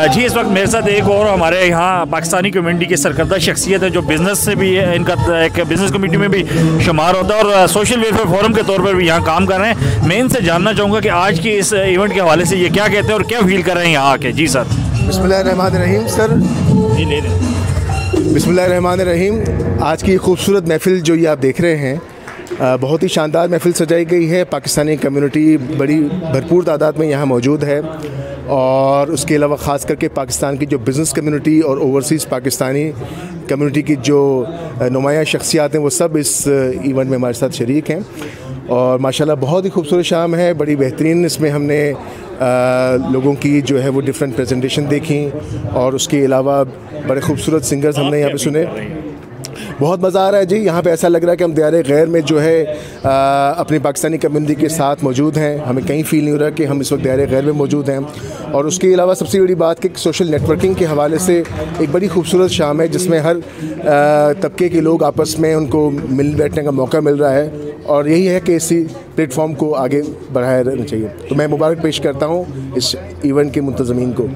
जी इस वक्त मेरे साथ एक और हमारे यहाँ पाकिस्तानी कम्युनिटी की सरकर्दा शख्सियत है जो बिज़नेस से भी है, इनका एक बिज़नेस कमेटी में भी शुमार होता है और सोशल वेलफेयर फोरम के तौर पर भी यहाँ काम कर रहे हैं। मैं इनसे जानना चाहूँगा कि आज की इस इवेंट के हवाले से ये क्या कहते हैं और क्या फील कर रहे हैं यहाँ आके। जी सर। बिस्मिल्लाहिर्रहमानिर्रहीम सर। जी ले लें। बिस्मिल्लाहिर्रहमानिर्रहीम। आज की खूबसूरत महफ़िल जो ये आप देख रहे हैं, बहुत ही शानदार महफ़िल सजाई गई है। पाकिस्तानी कम्युनिटी बड़ी भरपूर तादाद में यहाँ मौजूद है और उसके अलावा ख़ास करके पाकिस्तान की जो बिज़नेस कम्युनिटी और ओवरसीज़ पाकिस्तानी कम्युनिटी की जो नुमाया शख्सियात हैं वो सब इस इवेंट में हमारे साथ शरीक हैं। और माशाल्लाह बहुत ही खूबसूरत शाम है, बड़ी बेहतरीन। इसमें हमने लोगों की जो है वो डिफरेंट प्रेजेंटेशन देखी और उसके अलावा बड़े खूबसूरत सिंगर्स हमने यहाँ पे सुने। बहुत मज़ा आ रहा है जी। यहाँ पे ऐसा लग रहा है कि हम दियारे गैर में जो है अपनी पाकिस्तानी कम्युनिटी के साथ मौजूद हैं। हमें कहीं फ़ील नहीं हो रहा कि हम इस वक्त दियारे गैर में मौजूद हैं। और उसके अलावा सबसे बड़ी बात कि सोशल नेटवर्किंग के हवाले से एक बड़ी खूबसूरत शाम है जिसमें हर तबके के लोग आपस में उनको मिल बैठने का मौका मिल रहा है और यही है कि इसी प्लेटफॉर्म को आगे बढ़ाया रहना चाहिए। तो मैं मुबारक पेश करता हूँ इस इवेंट के मुंतज़मीन को।